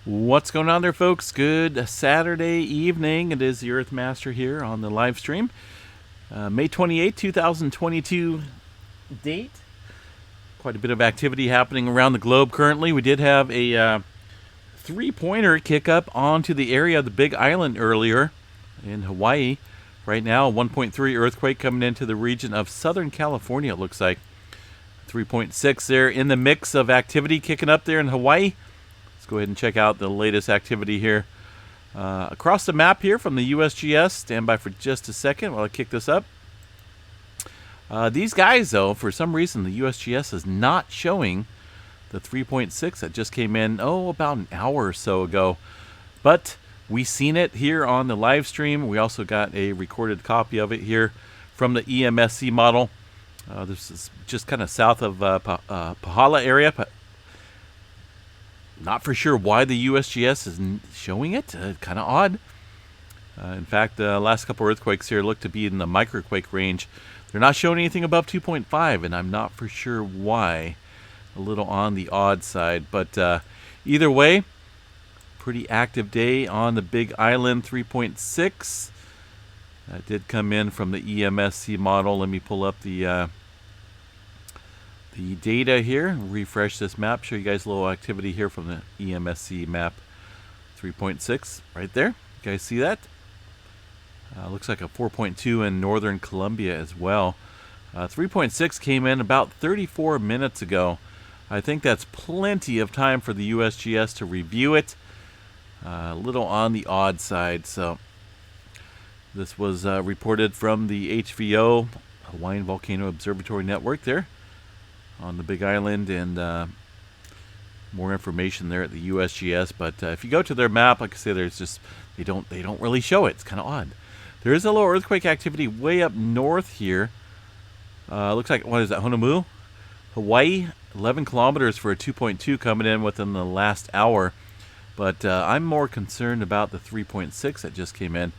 What's going on there, folks? Good Saturday evening. It is the Earth Master here on the live stream. May 28, 2022 date. Quite a bit of activity happening around the globe currently. We did have a three-pointer kick up onto the area of the Big Island earlier in Hawaii. Right now, a 1.3 earthquake coming into the region of Southern California, it looks like. 3.6 there in the mix of activity kicking up there in Hawaii. Go ahead and check out the latest activity here across the map here from the USGS. Stand by for just a second while I kick this up. These guys, though, for some reason, the USGS is not showing the 3.6 that just came in, about an hour or so ago. But we seen it here on the live stream. We also got a recorded copy of it here from the EMSC model. This is just kind of south of Pāhala area. Not for sure why the USGS is showing it. Kind of odd. In fact, the last couple earthquakes here look to be in the microquake range. They're not showing anything above 2.5, and I'm not for sure why. A little on the odd side. But either way, pretty active day on the Big Island. 3.6. That did come in from the EMSC model. Let me pull up the data here, refresh this map, show you guys a little activity here from the EMSC map. 3.6 right there. You guys see that? Looks like a 4.2 in northern Colombia as well. 3.6 came in about 34 minutes ago. I think that's plenty of time for the USGS to review it. A little on the odd side. So this was reported from the HVO, Hawaiian Volcano Observatory Network there on the Big Island, and more information there at the USGS. But if you go to their map, like I say, there's just they don't really show it. It's kind of odd. There is a little earthquake activity way up north here. Looks like, what is that, Honolulu, Hawaii? 11 kilometers for a 2.2 coming in within the last hour. But I'm more concerned about the 3.6 that just came in,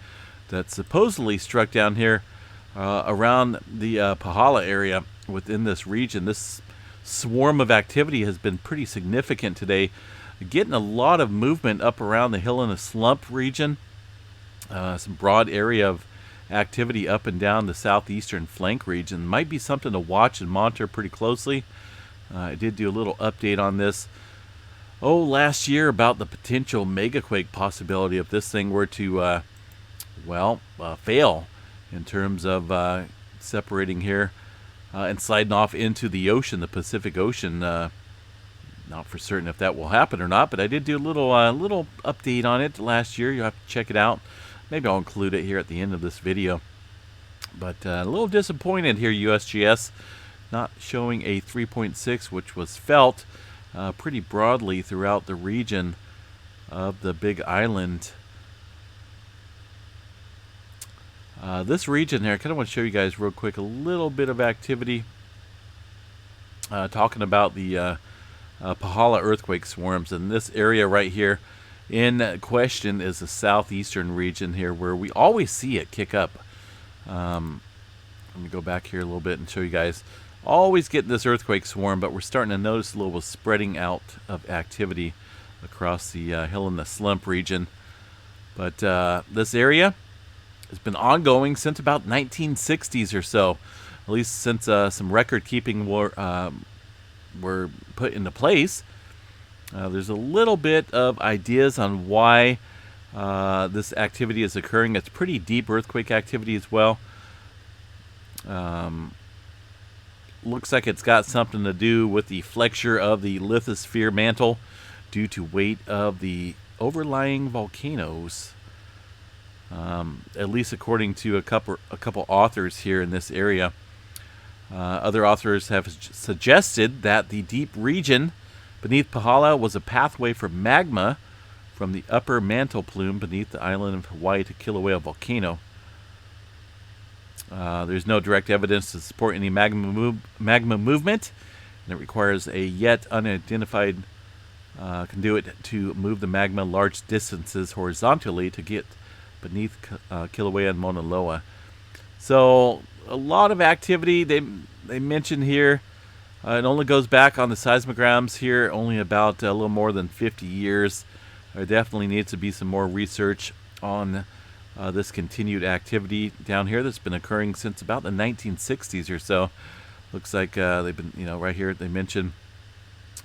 that supposedly struck down here around the Pāhala area within this region. This swarm of activity has been pretty significant today. Getting a lot of movement up around the hill in the slump region. Some broad area of activity up and down the southeastern flank region. Might be something to watch and monitor pretty closely. I did do a little update on this last year about the potential megaquake possibility if this thing were to fail in terms of separating here and sliding off into the ocean, the Pacific Ocean. Not for certain if that will happen or not, but I did do a little update on it last year. You'll have to check it out. Maybe I'll include it here at the end of this video. But a little disappointed here, USGS, not showing a 3.6, which was felt pretty broadly throughout the region of the Big Island. This region here, I kind of want to show you guys real quick a little bit of activity. Talking about the Pāhala earthquake swarms. And this area right here in question is the southeastern region here where we always see it kick up. Let me go back here a little bit and show you guys. Always getting this earthquake swarm, but we're starting to notice a little spreading out of activity across the hill in the slump region. But this area has been ongoing since about 1960s or so, at least since some record keeping were put into place. There's a little bit of ideas on why this activity is occurring. It's pretty deep earthquake activity as well. Looks like it's got something to do with the flexure of the lithosphere mantle due to weight of the overlying volcanoes. At least according to a couple authors here in this area. Other authors have suggested that the deep region beneath Pāhala was a pathway for magma from the upper mantle plume beneath the island of Hawaii to Kilauea volcano. There's no direct evidence to support any magma movement, and it requires a yet unidentified conduit to move the magma large distances horizontally to get beneath Kilauea and Mauna Loa. So a lot of activity. They mention here it only goes back on the seismograms here only about a little more than 50 years. There definitely needs to be some more research on this continued activity down here that's been occurring since about the 1960s or so. Looks like they've been, right here they mention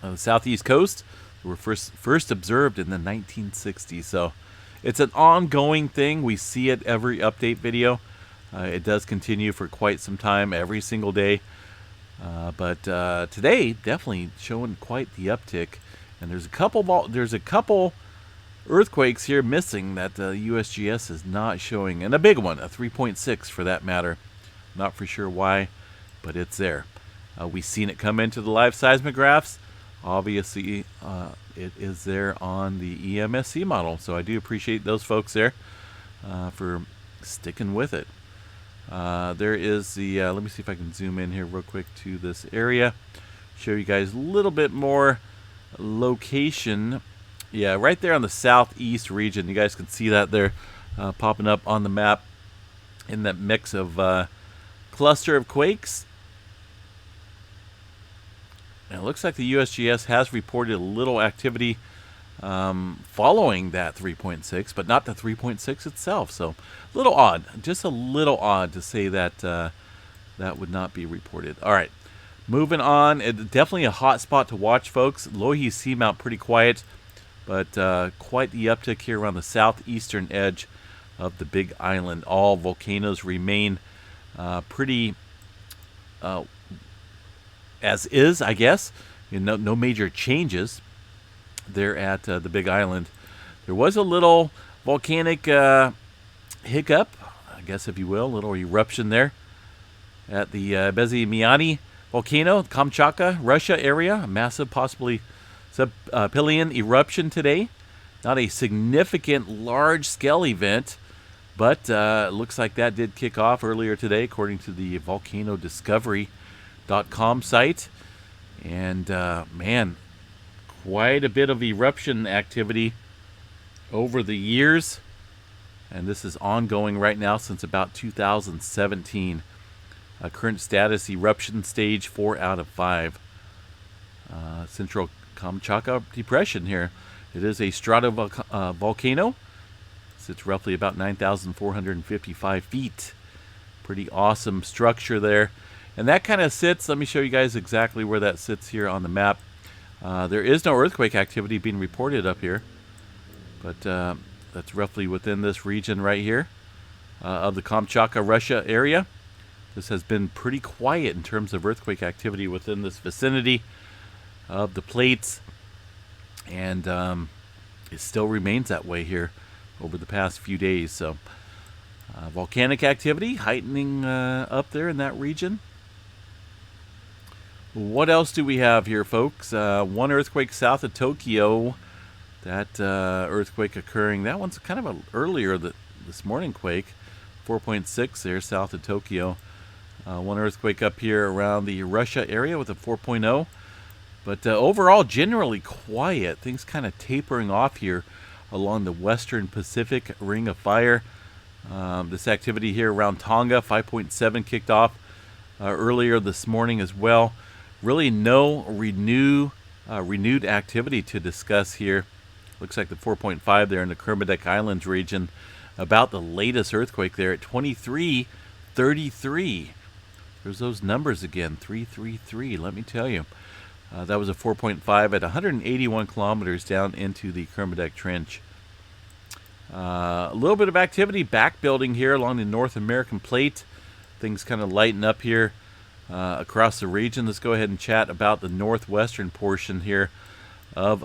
the southeast coast were first observed in the 1960s. So it's an ongoing thing. We see it every update video. It does continue for quite some time, every single day. But today, definitely showing quite the uptick. And there's a couple earthquakes here missing that the USGS is not showing, and a big one, a 3.6 for that matter. Not for sure why, but it's there. We've seen it come into the live seismographs. Obviously, it is there on the EMSC model. So I do appreciate those folks there for sticking with it. There is the, let me see if I can zoom in here real quick to this area. Show you guys a little bit more location. Yeah, right there on the southeast region. You guys can see that there popping up on the map in that mix of cluster of quakes. And it looks like the USGS has reported a little activity following that 3.6, but not the 3.6 itself. So a little odd, just a little odd to say that that would not be reported. All right, moving on. Definitely a hot spot to watch, folks. Loihi Seamount pretty quiet, but quite the uptick here around the southeastern edge of the Big Island. All volcanoes remain pretty as is, I guess. No major changes there at the Big Island. There was a little volcanic hiccup, I guess if you will, a little eruption there at the Bezimiani volcano, Kamchatka, Russia area. A massive, possibly subpilian eruption today. Not a significant large-scale event, but it looks like that did kick off earlier today, according to the volcanodiscovery.com site. And man, quite a bit of eruption activity over the years, and this is ongoing right now since about 2017. Current status: eruption stage 4 out of 5. Central Kamchatka Depression here. It is a stratovolcano. Sits roughly about 9,455 feet. Pretty awesome structure there. And that kind of sits, let me show you guys exactly where that sits here on the map. There is no earthquake activity being reported up here, but that's roughly within this region right here of the Kamchatka, Russia area. This has been pretty quiet in terms of earthquake activity within this vicinity of the plates, and it still remains that way here over the past few days. So volcanic activity heightening up there in that region. What else do we have here, folks? One earthquake south of Tokyo. That earthquake occurring. That one's kind of an earlier this morning quake. 4.6 there south of Tokyo. One earthquake up here around the Russia area with a 4.0. But overall, generally quiet. Things kind of tapering off here along the western Pacific Ring of Fire. This activity here around Tonga, 5.7 kicked off earlier this morning as well. Really no renewed activity to discuss here. Looks like the 4.5 there in the Kermadec Islands region. About the latest earthquake there at 23:33. There's those numbers again, 333. Let me tell you, that was a 4.5 at 181 kilometers down into the Kermadec Trench. A little bit of activity back building here along the North American plate. Things kind of lighten up here across the region. Let's go ahead and chat about the northwestern portion here of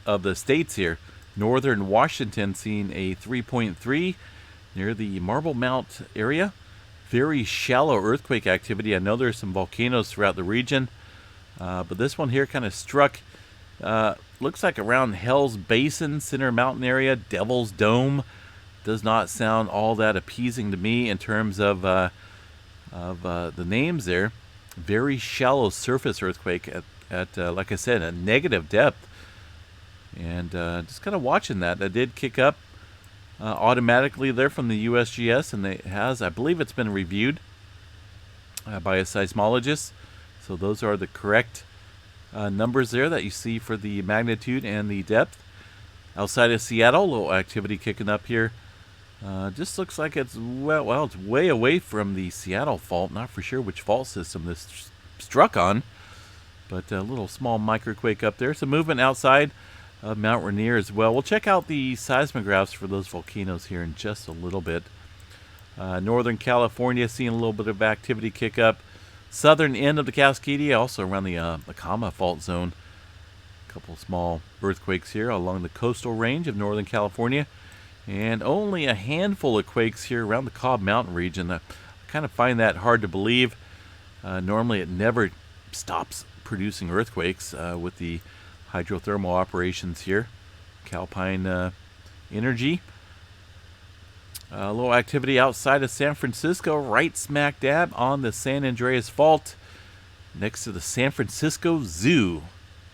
of the states here. Northern Washington seeing a 3.3 near the Marble Mount area. Very shallow earthquake activity. I know there's some volcanoes throughout the region, but this one here kind of struck, looks like around Hell's Basin, Center Mountain area, Devil's Dome. Does not sound all that appeasing to me in terms of the names there. Very shallow surface earthquake at like I said, a negative depth. And just kind of watching that. That did kick up automatically there from the USGS, and it has, I believe it's been reviewed by a seismologist. So those are the correct numbers there that you see for the magnitude and the depth. Outside of Seattle, a little activity kicking up here. Just looks like it's, well, it's way away from the Seattle fault. Not for sure which fault system this struck on, but a little small microquake up there. Some movement outside of Mount Rainier as well. We'll check out the seismographs for those volcanoes here in just a little bit. Northern California seeing a little bit of activity kick up. Southern end of the Cascadia, also around the Kama fault zone. A couple small earthquakes here along the coastal range of Northern California. And only a handful of quakes here around the Cobb Mountain region. I kind of find that hard to believe. Normally it never stops producing earthquakes with the hydrothermal operations here. Calpine Energy. A little activity outside of San Francisco, right smack dab on the San Andreas Fault, next to the San Francisco Zoo.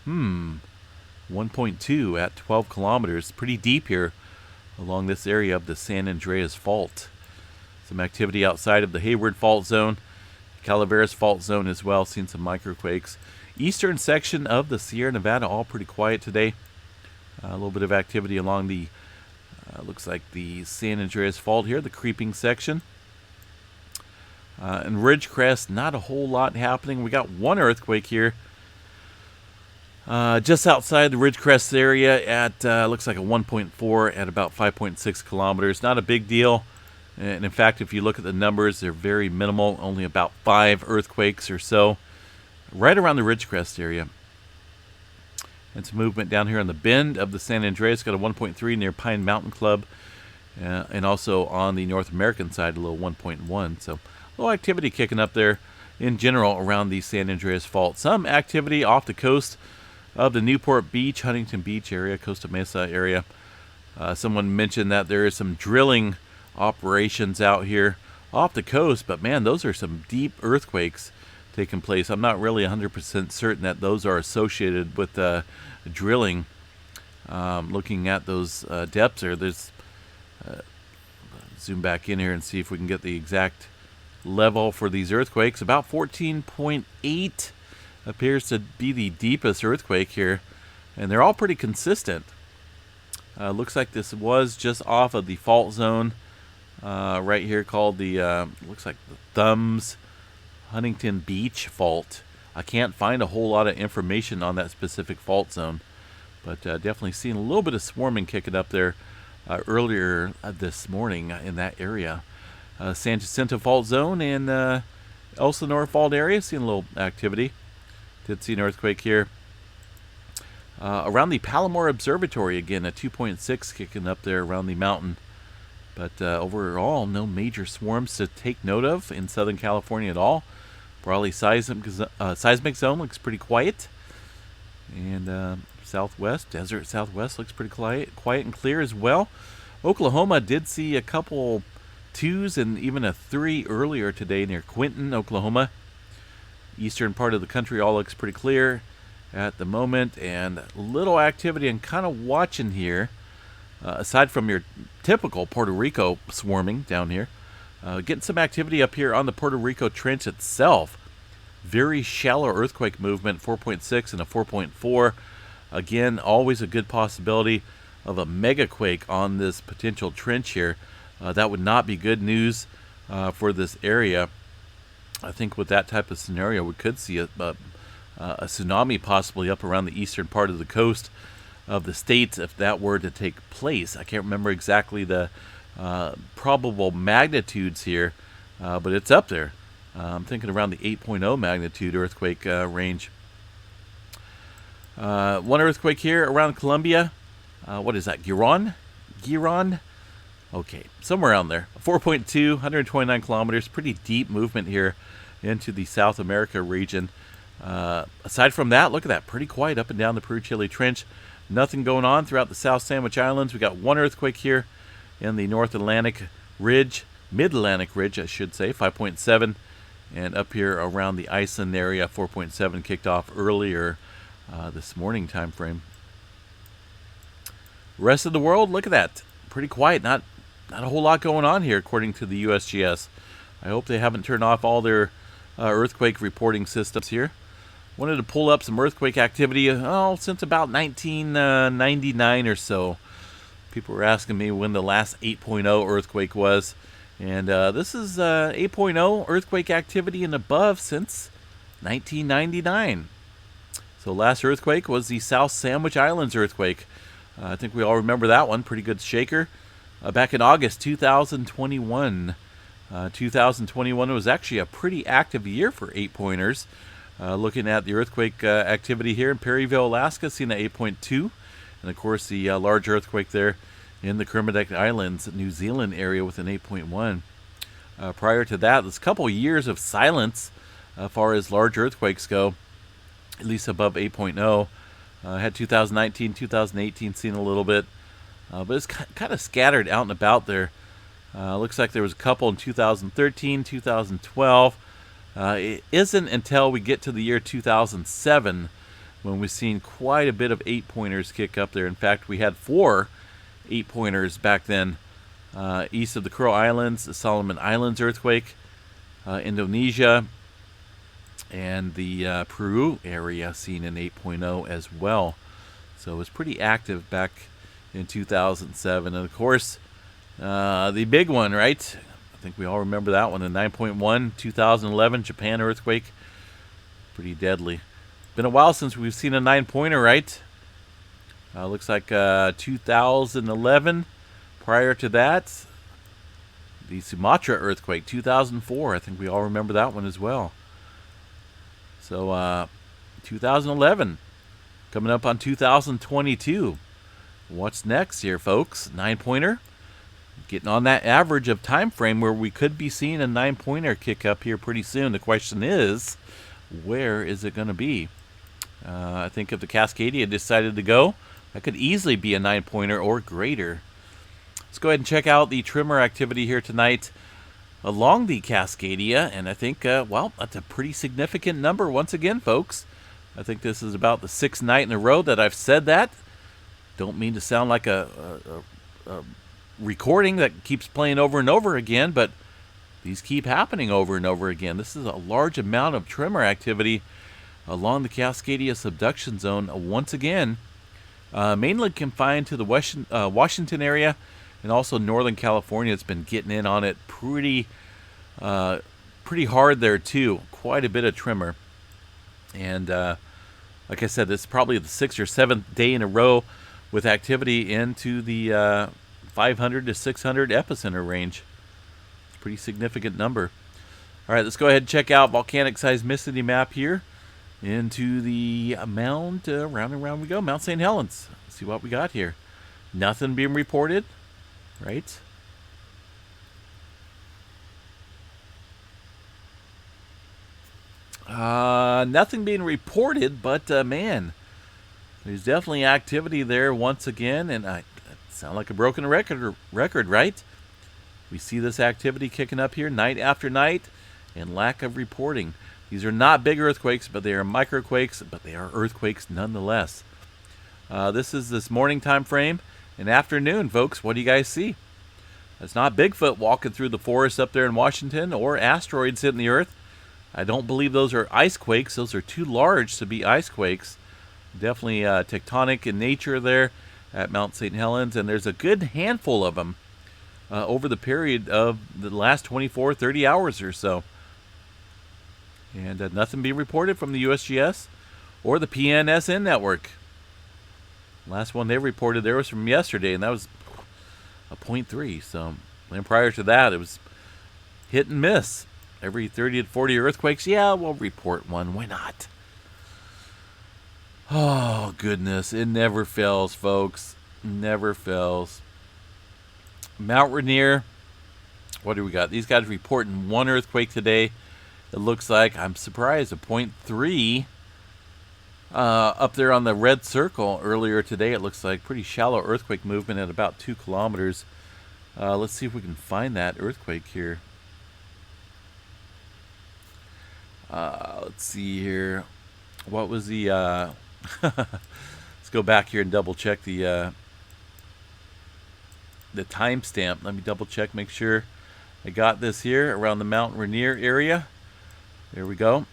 1.2 at 12 kilometers. Pretty deep here along this area of the San Andreas Fault. Some activity outside of the Hayward Fault Zone, Calaveras Fault Zone as well, seeing some microquakes. Eastern section of the Sierra Nevada, all pretty quiet today. A little bit of activity along the looks like the San Andreas Fault here, the creeping section. And Ridgecrest, not a whole lot happening. We got one earthquake here just outside the Ridgecrest area at, looks like a 1.4 at about 5.6 kilometers. Not a big deal. And in fact, if you look at the numbers, they're very minimal. Only about 5 earthquakes or so right around the Ridgecrest area. And some movement down here on the bend of the San Andreas. Got a 1.3 near Pine Mountain Club. And also on the North American side, a little 1.1. So a little activity kicking up there in general around the San Andreas Fault. Some activity off the coast of the Newport Beach, Huntington Beach area, Costa Mesa area. Someone mentioned that there is some drilling operations out here off the coast. But man, those are some deep earthquakes taking place. I'm not really 100% certain that those are associated with drilling. Looking at those depths there, there's zoom back in here and see if we can get the exact level for these earthquakes. About 14.8 appears to be the deepest earthquake here, and they're all pretty consistent. Looks like this was just off of the fault zone right here, called the looks like the Thumbs Huntington Beach Fault. I can't find a whole lot of information on that specific fault zone, but definitely seeing a little bit of swarming kicking up there earlier this morning in that area. San Jacinto Fault Zone and Elsinore Fault area, seeing a little activity. Did see an earthquake here. Around the Palomar Observatory, again, a 2.6 kicking up there around the mountain. But overall, no major swarms to take note of in Southern California at all. Brawley seismic zone looks pretty quiet. And Southwest, Desert Southwest looks pretty quiet and clear as well. Oklahoma did see a couple 2s and even a 3 earlier today near Quinton, Oklahoma. Eastern part of the country all looks pretty clear at the moment, and little activity. And kind of watching here, aside from your typical Puerto Rico swarming down here, getting some activity up here on the Puerto Rico Trench itself. Very shallow earthquake movement, 4.6 and a 4.4. Again, always a good possibility of a megaquake on this potential trench here. That would not be good news for this area. I think with that type of scenario, we could see a tsunami possibly up around the eastern part of the coast of the states if that were to take place. I can't remember exactly the probable magnitudes here, but it's up there. I'm thinking around the 8.0 magnitude earthquake range. One earthquake here around Colombia. What is that? Giron? Okay, somewhere around there. 4.2, 129 kilometers. Pretty deep movement here into the South America region. Aside from that, look at that. Pretty quiet up and down the Peru-Chile Trench. Nothing going on throughout the South Sandwich Islands. We got one earthquake here in the North Atlantic Ridge, Mid-Atlantic Ridge, I should say, 5.7. And up here around the Iceland area, 4.7 kicked off earlier this morning time frame. Rest of the world, look at that. Pretty quiet. Not a whole lot going on here, according to the USGS. I hope they haven't turned off all their earthquake reporting systems here. Wanted to pull up some earthquake activity since about 1999 or so. People were asking me when the last 8.0 earthquake was. And this is 8.0 earthquake activity and above since 1999. So last earthquake was the South Sandwich Islands earthquake. I think we all remember that one. Pretty good shaker. Back in August 2021. 2021 was actually a pretty active year for 8-pointers. Looking at the earthquake activity here in Perryville, Alaska, seeing an 8.2. And of course the large earthquake there in the Kermadec Islands, New Zealand area with an 8.1. Prior to that, there's a couple years of silence as far as large earthquakes go, at least above 8.0. Had 2019, 2018 seen a little bit, but it's kind of scattered out and about there. Looks like there was a couple in 2013, 2012. It isn't until we get to the year 2007 when we've seen quite a bit of 8-pointers kick up there. In fact, we had 4 8-pointers back then. East of the Kuril Islands, the Solomon Islands earthquake, Indonesia, and the Peru area seen an 8.0 as well. So it was pretty active back in 2007. And of course, the big one, right? I think we all remember that one, the 9.1 2011 Japan earthquake. Pretty deadly. Been a while since we've seen a 9-pointer, right? Looks like 2011. Prior to that, the Sumatra earthquake, 2004. I think we all remember that one as well. So 2011, coming up on 2022. What's next here, folks? 9-pointer. Getting on that average of time frame where we could be seeing a 9-pointer kick up here pretty soon. The question is, where is it going to be? I think if the Cascadia decided to go, that could easily be a 9-pointer or greater. Let's go ahead and check out the tremor activity here tonight along the Cascadia. And I think, well, that's a pretty significant number once again, folks. I think this is about the 6th night in a row that I've said that. Don't mean to sound like a recording that keeps playing over and over again, but these keep happening over and over again. This is a large amount of tremor activity along the Cascadia subduction zone once again. Mainly confined to the Washington area and also Northern California. It's been getting in on it pretty hard there too. Quite a bit of tremor. And like I said, this is probably the 6th or 7th day in a row with activity into the 500 to 600 epicenter range. It's a pretty significant number. All right, let's go ahead and check out volcanic seismicity map here into the Mount, round and round we go, Mount St. Helens. Let's see what we got here. Nothing being reported, right? Nothing being reported, but man, there's definitely activity there once again, and I sound like a broken record, right? We see this activity kicking up here night after night, and lack of reporting. These are not big earthquakes, but they are microquakes, but they are earthquakes nonetheless. This is this morning time frame and afternoon, folks. What do you guys see? It's not Bigfoot walking through the forest up there in Washington or asteroids hitting the earth. I don't believe those are ice quakes. Those are too large to be ice quakes. Definitely tectonic in nature there at Mount St. Helens, and there's a good handful of them over the period of the last 24, 30 hours or so. And nothing being reported from the USGS or the PNSN network. Last one they reported there was from yesterday, and that was a 0.3. So, and prior to that, it was hit and miss. Every 30 to 40 earthquakes, yeah, we'll report one. Why not? Oh, goodness. It never fails, folks. Never fails. Mount Rainier. What do we got? These guys reporting one earthquake today. It looks like, I'm surprised, a 0.3 up there on the red circle earlier today. It looks like pretty shallow earthquake movement at about 2 kilometers. Let's see if we can find that earthquake here. Let's see here. What was the... let's go back here and double check the timestamp. Let me double check, make sure I got this here around the Mount Rainier area. There we go.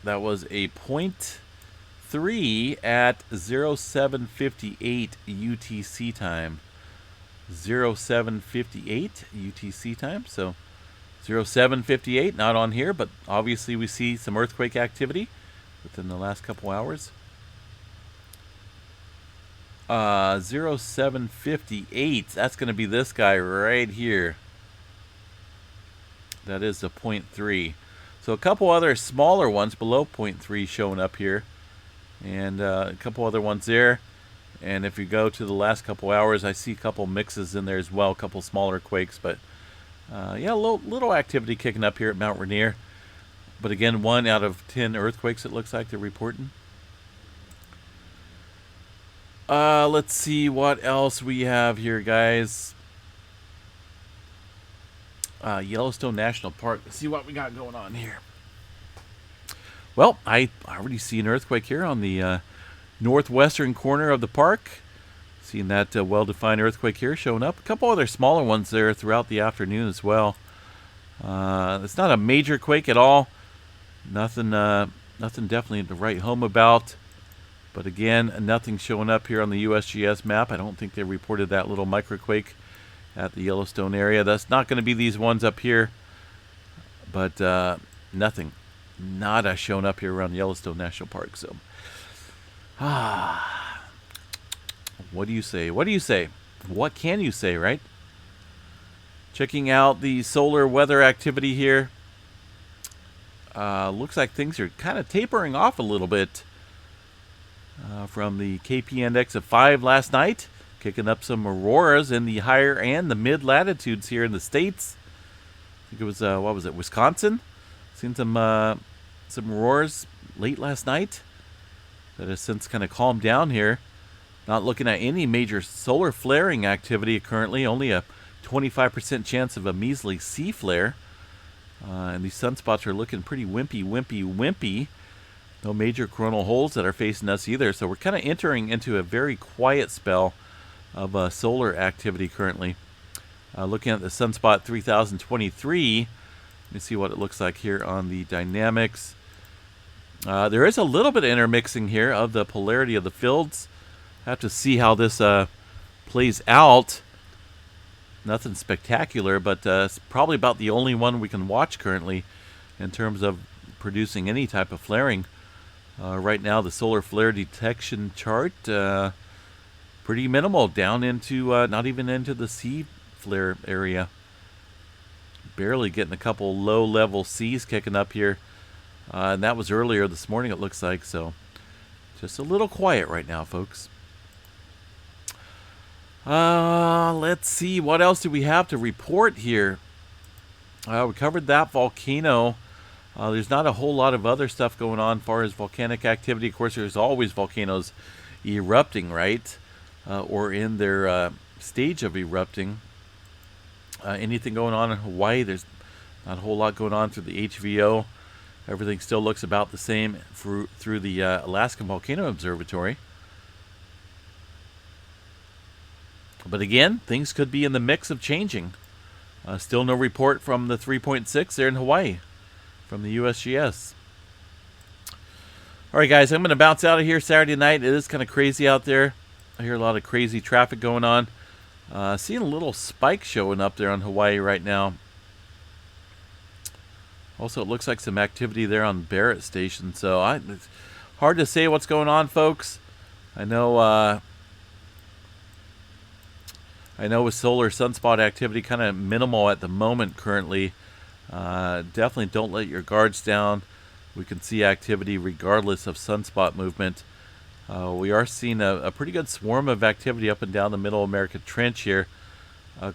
That was a 0.3 at 0758 UTC time. 0758 UTC time. So 0758, not on here, but obviously we see some earthquake activity within the last couple hours. 0758, that's going to be this guy right here. That is a 0.3. So a couple other smaller ones below 0.3 showing up here. And a couple other ones there. And if you go to the last couple hours, I see a couple mixes in there as well, a couple smaller quakes. But yeah, a little activity kicking up here at Mount Rainier. But again, 1 out of 10 earthquakes it looks like they're reporting. Let's see what else we have here, guys. Yellowstone National Park. Let's see what we got going on here. Well, I already see an earthquake here on the northwestern corner of the park. Seeing that well-defined earthquake here showing up. A couple other smaller ones there throughout the afternoon as well. It's not a major quake at all. Nothing definitely to write home about. But again, nothing showing up here on the USGS map. I don't think they reported that little microquake at the Yellowstone area. That's not going to be these ones up here. But nothing. Nada showing up here around Yellowstone National Park. So, what do you say? What do you say? What can you say, right? Checking out the solar weather activity here. Looks like things are kind of tapering off a little bit. From the KP index of 5 last night, kicking up some auroras in the higher and the mid latitudes here in the States. I think it was what was it, Wisconsin? Seen some auroras late last night that has since kind of calmed down here. Not looking at any major solar flaring activity currently. Only a 25% chance of a measly C flare, and these sunspots are looking pretty wimpy. No major coronal holes that are facing us either. So we're kind of entering into a very quiet spell of solar activity currently. Looking at the sunspot 3023. Let me see what it looks like here on the dynamics. There is a little bit of intermixing here of the polarity of the fields. Have to see how this plays out. Nothing spectacular, but it's probably about the only one we can watch currently in terms of producing any type of flaring. Right now, the solar flare detection chart, pretty minimal, down into not even into the C flare area. Barely getting a couple low-level C's kicking up here. And that was earlier this morning, it looks like. So just a little quiet right now, folks. Let's see. What else do we have to report here? We covered that volcano. There's not a whole lot of other stuff going on as far as volcanic activity. Of course, there's always volcanoes erupting, right? Or in their stage of erupting. Anything going on in Hawaii? There's not a whole lot going on through the HVO. Everything still looks about the same through the Alaskan Volcano Observatory. But again, things could be in the mix of changing. Still no report from the 3.6 there in Hawaii from the USGS. All right, guys, I'm going to bounce out of here Saturday night. It is kind of crazy out there. I hear a lot of crazy traffic going on. Seeing a little spike showing up there on Hawaii right now. Also, it looks like some activity there on Barrett Station. So it's hard to say what's going on, folks. I know with solar sunspot activity kind of minimal at the moment currently. Definitely don't let your guards down. We can see activity regardless of sunspot movement. We are seeing a pretty good swarm of activity up and down the Middle America Trench here.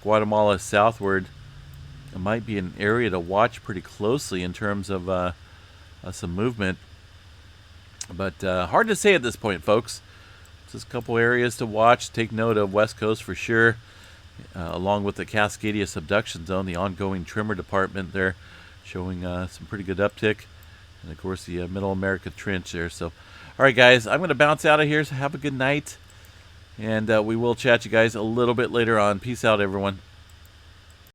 Guatemala southward. It might be an area to watch pretty closely in terms of some movement. But hard to say at this point, folks. Just a couple areas to watch. Take note of West Coast for sure. Along with the Cascadia subduction zone, the ongoing tremor department there showing some pretty good uptick. And, of course, the Middle America Trench there. So, all right, guys, I'm going to bounce out of here. So have a good night. And we will chat you guys a little bit later on. Peace out, everyone.